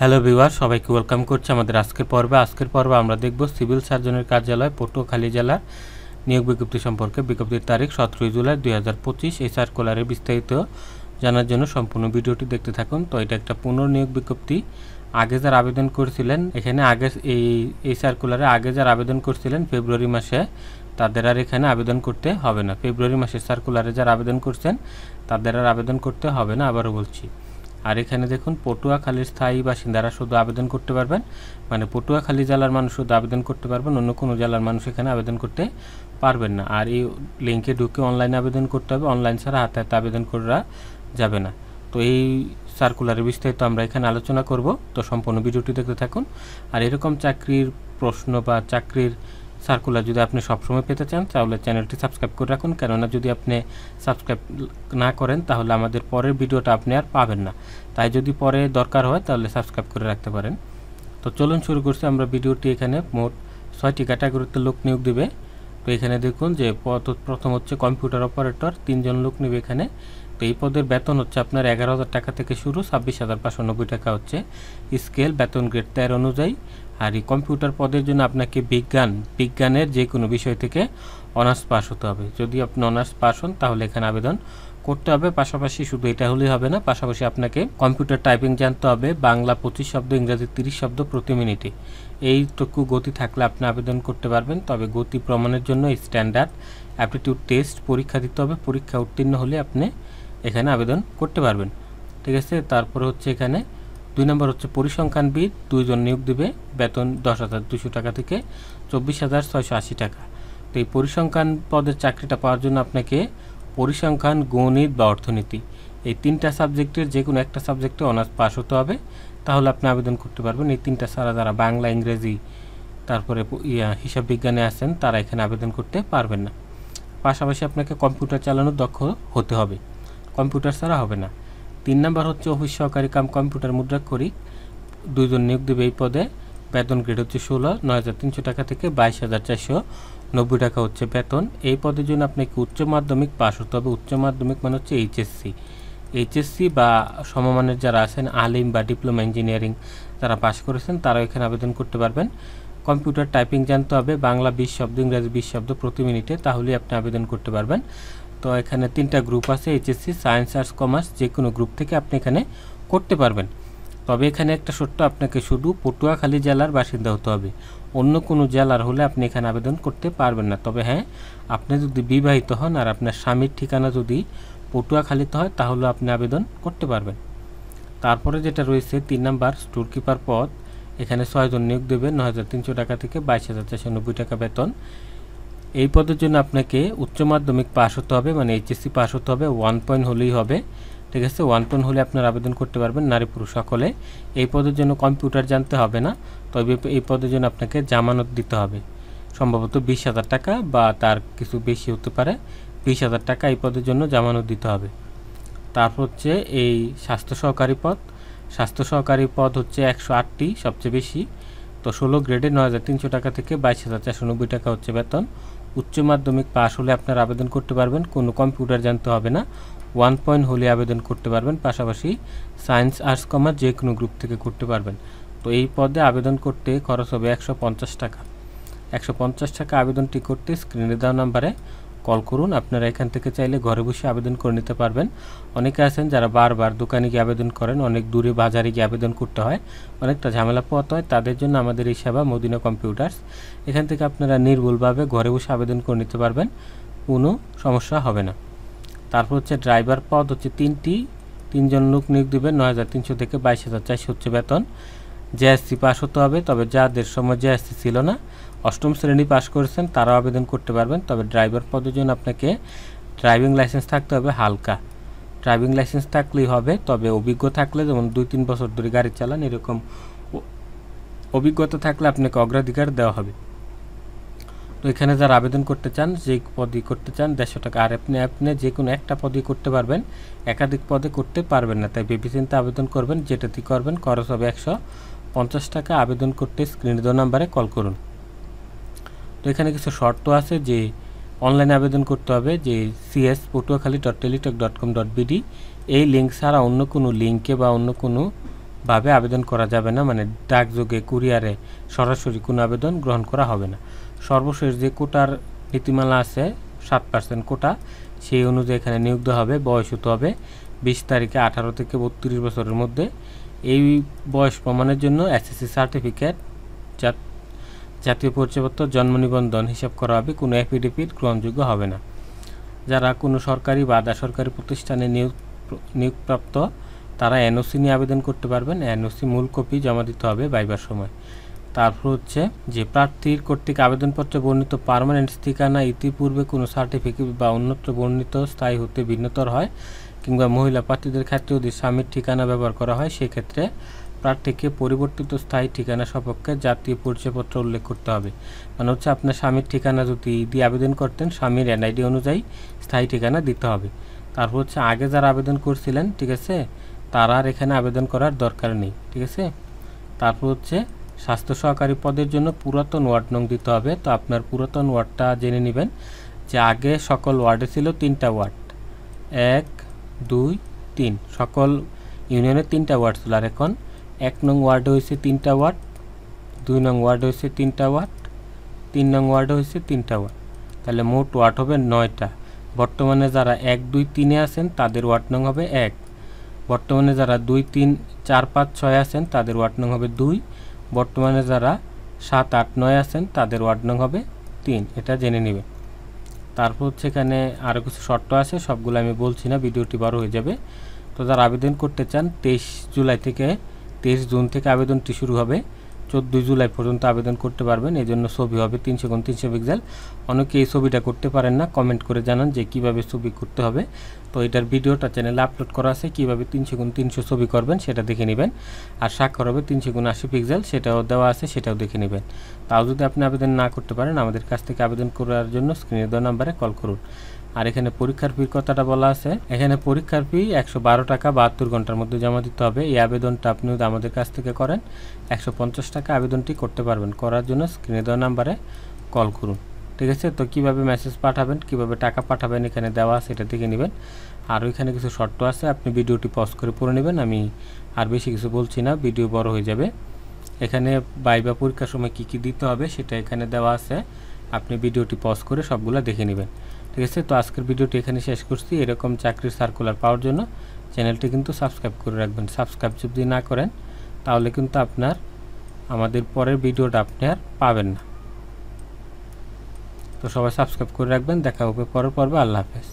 Hello viewer, সবাইকে welcome করছি আমাদের আজকের পর্বে আমরা দেখব সিভিল সার্জনের কার্যালয় পটুয়াখালী জেলার নিয়োগ বিজ্ঞপ্তি সম্পর্কে। বিজ্ঞপ্তির তারিখ 17 জুলাই 2025। এই সার্কুলারে বিস্তারিত জানার জন্য সম্পূর্ণ ভিডিওটি দেখতে থাকুন। তো এটা একটা পুনর্নিয়োগ বিজ্ঞপ্তি। আগে যারা আবেদন করেছিলেন এখানে এই সার্কুলারে আগে যারা আবেদন করেছিলেন ফেব্রুয়ারি মাসে, তাদের আর এখানে আবেদন করতে হবে না। ফেব্রুয়ারি মাসের সার্কুলারে যারা আবেদন করছেন তাদের আর আবেদন করতে হবে না, আবারও বলছি। আর এখানে দেখুন, পটুয়াখালীর স্থায়ী বাসিন্দারা শুধু আবেদন করতে পারবেন, মানে পটুয়াখালী জেলার মানুষ শুধু আবেদন করতে পারবেন, অন্য কোনো জেলার মানুষ এখানে আবেদন করতে পারবেন না। আর এই লিঙ্কে ঢুকে অনলাইনে আবেদন করতে হবে, অনলাইন ছাড়া হাতে হাতে আবেদন করা যাবে না। তো এই সার্কুলারের বিস্তারিত আমরা এখানে আলোচনা করব, তো সম্পূর্ণ ভিডিওটি দেখতে থাকুন। আর এরকম চাকরির প্রশ্ন বা চাকরির সার্কুলার যদি আপনি সবসময় পেতে চান তাহলে চ্যানেলটি সাবস্ক্রাইব করে রাখুন, কেননা যদি আপনি সাবস্ক্রাইব না করেন তাহলে আমাদের পরের ভিডিওটা আপনি আর পাবেন না। তাই যদি পরে দরকার হয় তাহলে সাবস্ক্রাইব করে রাখতে পারেন। তো চলুন শুরু করছি আমরা ভিডিওটি। এখানে মোট 6টি ক্যাটাগরিতে লোক নিয়োগ দেবে। তো এখানে দেখুন যে প্রথম হচ্ছে কম্পিউটার অপারেটর, 3 জন লোক নেবে এখানে। তো এই পদের বেতন হচ্ছে আপনার 11,000 টাকা থেকে শুরু, 26,590 টাকা হচ্ছে স্কেল, বেতন গ্রেড 13 অনুযায়ী। আর এই কম্পিউটার পদের জন্য আপনাকে বিজ্ঞানের যে কোনো বিষয় থেকে অনার্স পাস হতে হবে। যদি আপনি অনার্স পাস হন তাহলে এখানে আবেদন করতে হবে। পাশাপাশি শুধু এটা হলেই হবে না, পাশাপাশি আপনাকে কম্পিউটার টাইপিং জানতে হবে, বাংলা 25 শব্দ, ইংরেজি 30 শব্দ প্রতি মিনিটে। এইটুকু গতি থাকলে আপনি আবেদন করতে পারবেন। তবে গতি প্রমাণের জন্য স্ট্যান্ডার্ড অ্যাপটিটিউড টেস্ট পরীক্ষা দিতে হবে। পরীক্ষা উত্তীর্ণ হলে আপনি এখানে আবেদন করতে পারবেন, ঠিক আছে। তারপরে হচ্ছে এখানে 2 নম্বর হচ্ছে পরিসংখ্যানবিদ, 2 জন নিয়োগ দেবে, বেতন 10,200 টাকা থেকে 24,680 টাকা। তো এই পরিসংখ্যান পদের চাকরিটা পাওয়ার জন্য আপনাকে পরিসংখ্যান, গণিত বা অর্থনীতি এই 3টা সাবজেক্টের যে কোনো একটা সাবজেক্টে অনার্স পাস হতে হবে, তাহলে আপনি আবেদন করতে পারবেন। এই 3টা ছাড়া যারা বাংলা, ইংরেজি, তারপরে হিসাব বিজ্ঞানে আছেন তারা এখানে আবেদন করতে পারবেন না। পাশাপাশি আপনাকে কম্পিউটার চালানোর দক্ষ হতে হবে, কম্পিউটার ছাড়া হবে না। 3 নম্বর হচ্ছে অফিস সহকারী কাম কম্পিউটার মুদ্রাক্ষরিক, 2 জন নিয়োগ দেবে এই পদে, বেতন গ্রেড হচ্ছে 16, 9,300 টাকা থেকে 22,490 টাকা হচ্ছে বেতন। এই পদের জন্য আপনাকে উচ্চ মাধ্যমিক পাস হতে হবে। উচ্চ মাধ্যমিক মানে হচ্ছে এইচএসসি বা সমমানের যারা আছেন, আলিম বা ডিপ্লোমা ইঞ্জিনিয়ারিং যারা পাস করেছেন তারা এখানে আবেদন করতে পারবেন। কম্পিউটার টাইপিং জানতে হবে, বাংলা 20 শব্দ, ইংরেজি 20 শব্দ প্রতি মিনিটে, তাহলেই আপনি আবেদন করতে পারবেন। তো এখানে 3টা গ্রুপ আছে, এইচএসসি, সায়েন্স, আর্টস, কমার্স, যে কোনো গ্রুপ থেকে আপনি এখানে করতে পারবেন। তবে এখানে একটা শর্ত, আপনাকে শুধু পটুয়াখালী জেলার বাসিন্দা হতে হবে, অন্য কোনো জেলার হলে আপনি এখানে আবেদন করতে পারবেন না। তবে হ্যাঁ, আপনি যদি বিবাহিত হন আর আপনার স্বামীর ঠিকানা যদি পটুয়াখালীতে হয় তাহলে আপনি আবেদন করতে পারবেন। তারপরে যেটা রয়েছে 3 নাম্বার স্টোর কিপার পদ, এখানে 6 জন নিয়োগ দেবে, 9,300 টাকা থেকে 22,490 টাকা বেতন। এই পদের জন্য আপনাকে উচ্চ মাধ্যমিক পাস হতে হবে, মানে এইচএসসি পাস হতে হবে, 1 পয়েন্ট হলেই হবে, ঠিক আছে। 1 পয়েন্ট হলে আপনার আবেদন করতে পারবেন, নারী পুরুষ সকলে। এই পদের জন্য কম্পিউটার জানতে হবে না, তবে এই পদের জন্য আপনাকে জামানত দিতে হবে, সম্ভবত 20,000 টাকা বা তার কিছু বেশি হতে পারে, 20,000 টাকা এই পদের জন্য জামানত দিতে হবে। তারপর হচ্ছে এই স্বাস্থ্য সহকারী পদ হচ্ছে 108টি, সবচেয়ে বেশি। তো 16 গ্রেডে 9,300 টাকা থেকে 22,490 টাকা হচ্ছে বেতন। উচ্চ মাধ্যমিক পাস হলে আপনার আবেদন করতে পারবেন, কোনো কম্পিউটার জানতে হবে না, 1 পয়েন্ট হলে আবেদন করতে পারবেন। পাশাপাশি সায়েন্স, আর্টস, কমার্স যে কোনো গ্রুপ থেকে করতে পারবেন। তো এই পদে আবেদন করতে খরচ হবে 150 টাকা। 150 টাকা আবেদনটি করতে স্ক্রিনে দেওয়া নাম্বারে কল করুন। আপনারা এখান থেকে চাইলে ঘরে বসে আবেদন করে নিতে পারবেন। অনেকে আছেন যারা বারবার দোকানে গিয়ে আবেদন করেন, অনেক দূরে বাজারে গিয়ে আবেদন করতে হয়, অনেকটা ঝামেলা পোহাতে হয়, তাদের জন্য আমাদের এই সেবা মদিনা কম্পিউটার্স। এখান থেকে আপনারা নির্ভুলভাবে ঘরে বসে আবেদন করে নিতে পারবেন, কোনো সমস্যা হবে না। তারপর হচ্ছে ড্রাইভার পদ হচ্ছে 3 জন লোক নিয়োগ দেবেন, 9,300 থেকে 22,400 হচ্ছে বেতন। জেএসসি পাস হতে হবে, তবে যাদের সময় জেএসসি ছিল না, 8ম শ্রেণী পাস করেছেন তারাও আবেদন করতে পারবেন। তবে ড্রাইভার পদের জন্য আপনাকে ড্রাইভিং লাইসেন্স থাকতে হবে, হালকা ড্রাইভিং লাইসেন্স থাকলেই হবে। তবে অভিজ্ঞ থাকলে, যেমন 2-3 বছর ধরে গাড়ি চালান, এরকম অভিজ্ঞতা থাকলে আপনাকে অগ্রাধিকার দেওয়া হবে। তো এখানে যারা আবেদন করতে চান, যে পদই করতে চান, 150 টাকা। আর আপনি যে কোনো একটা পদই করতে পারবেন, একাধিক পদে করতে পারবেন না, তাই ভেবেচিন্তে আবেদন করবেন। যেটাতে করবেন খরচ হবে 150 টাকা। আবেদন করতে স্ক্রিনে দেওয়া নাম্বারে কল করুন। তো এখানে কিছু শর্ত আছে, যে অনলাইনে আবেদন করতে হবে, যে cs.patuakhali.teletalk.com.bd এই লিঙ্ক ছাড়া অন্য কোনো লিঙ্কে বা অন্য কোনো ভাবে আবেদন করা যাবে না, মানে ডাকযোগে কুরিয়ারে সরাসরি কোনো আবেদন গ্রহণ করা হবে না। সর্বশেষ যে কোটার নীতিমালা আছে 7% কোটা, সেই অনুযায়ী এখানে নিয়োগ দেওয়া হবে। বয়স হতে হবে 20 তারিখে 18 থেকে 32 বছরের মধ্যে। এই বয়স প্রমাণের জন্য এসএসসি সার্টিফিকেট, জাতীয় পরিচয়পত্র, জন্ম নিবন্ধন হিসাব করা হবে। কোনো এফিডেভিট গ্রহণযোগ্য হবে না। যারা কোনো সরকারি বা আধা সরকারি প্রতিষ্ঠানে নিয়োগপ্রাপ্ত তারা এনওসি নিয়ে আবেদন করতে পারবেন। এনওসি মূল কপি জমা দিতে হবে ভাইবার সময়। তারপর হচ্ছে যে প্রার্থীর কর্তৃক আবেদনপত্রে বর্ণিত পার্মানেন্ট ঠিকানা ইতিপূর্বে কোনো সার্টিফিকেট বা অন্যত্র বর্ণিত স্থায়ী হতে ভিন্নতর হয়, কিংবা মহিলা প্রার্থীদের ক্ষেত্রে যদি স্বামীর ঠিকানা ব্যবহার করা হয়, সেক্ষেত্রে প্রার্থীকে পরিবর্তিত স্থায়ী ঠিকানা সপক্ষে জাতীয় পরিচয়পত্র উল্লেখ করতে হবে। মানে হচ্ছে আপনার স্বামীর ঠিকানা যদি দিয়ে আবেদন করতেন, স্বামীর এনআইডি অনুযায়ী স্থায়ী ঠিকানা দিতে হবে। তারপর হচ্ছে আগে যারা আবেদন করছিলেন, ঠিক আছে, তারা আর এখানে আবেদন করার দরকার নেই, ঠিক আছে। তারপর হচ্ছে স্বাস্থ্য সহকারী পদের জন্য পুরাতন ওয়ার্ড নং দিতে হবে। তো আপনার পুরাতন ওয়ার্ডটা জেনে নেবেন যে আগে সকল ওয়ার্ডে ছিল 3টা ওয়ার্ড, 1, 2, 3, সকল ইউনিয়নের 3টা ওয়ার্ড ছিল। আর এখন 1 নং ওয়ার্ডে হয়েছে 3টা ওয়ার্ড, 2 নং ওয়ার্ডে হয়েছে 3টা ওয়ার্ড, 3 নং ওয়ার্ডে হয়েছে 3টা ওয়ার্ড। তাহলে মোট ওয়ার্ড হবে 9টা। বর্তমানে যারা 1, 2, 3-এ আছেন তাদের ওয়ার্ড নং হবে 1। বর্তমানে যারা 2, 3, 4, 5, 6 আছেন তাদের ওয়ার্ড নং হবে 2। বর্তমানে যারা 7, 8, 9 আছেন তাদের ওয়ার্ড নং হবে 3। এটা জেনে নেবেন। তারপর হচ্ছে এখানে আরও কিছু শর্ত আছে, সবগুলো আমি বলছি না, ভিডিওটি বড় হয়ে যাবে। তো যারা আবেদন করতে চান 23 জুন থেকে আবেদনটি শুরু হবে। 14 জুলাই পর্যন্ত আবেদন করতে পারবেন। এই জন্য ছবি হবে 300x300 পিক্সেল। অনেকে এই ছবিটা করতে পারেন না, কমেন্ট করে জানান যে কিভাবে ছবি করতে হবে। তো এটার ভিডিওটা চ্যানেলে আপলোড করা আছে, কিভাবে 300x300 ছবি করবেন সেটা দেখে নেবেন। আর স্বাক্ষর হবে 300x80 পিক্সেল, সেটাও দেওয়া আছে, সেটাও দেখে নেবেন। তাও যদি আপনি আবেদন না করতে পারেন, আমাদের কাছ থেকে আবেদন করার জন্য স্ক্রিনে দেওয়া নাম্বারে কল করুন। আর এখানে পরীক্ষার ফির কথাটা বলা আছে। এখানে পরীক্ষার ফি 112 টাকা 72 ঘন্টার মধ্যে জমা দিতে হবে। এই আবেদনটা আপনি যদি আমাদের কাছ থেকে করেন 150 টাকা আবেদনটি করতে পারবেন। করার জন্য স্ক্রিনে দেওয়া নাম্বারে কল করুন, ঠিক আছে। তো কিভাবে মেসেজ পাঠাবেন, কিভাবে টাকা পাঠাবেন এখানে দেওয়া আছে, এটা দেখে নেবেন। আর ওইখানে কিছু শর্ত আছে, আপনি ভিডিওটি পজ করে পড়ে নেবেন। আমি আর বেশি কিছু বলছি না, ভিডিও বড় হয়ে যাবে। এখানে ভাইবা পরীক্ষার সময় কী কী দিতে হবে সেটা এখানে দেওয়া আছে, আপনি ভিডিওটি পজ করে সবগুলো দেখে নেবেন, ঠিক আছে। তো আজকের ভিডিওটি এখানে শেষ করছি। এরকম চাকরির সার্কুলার পাওয়ার জন্য চ্যানেলটি কিন্তু সাবস্ক্রাইব করে রাখবেন। সাবস্ক্রাইব যদি না করেন তাহলে কিন্তু আপনার আমাদের পরের ভিডিওটা আপনি আর পাবেন না। তো সবাই সাবস্ক্রাইব করে রাখবেন। দেখা হবে পরের পর্বে। আল্লাহ হাফেজ।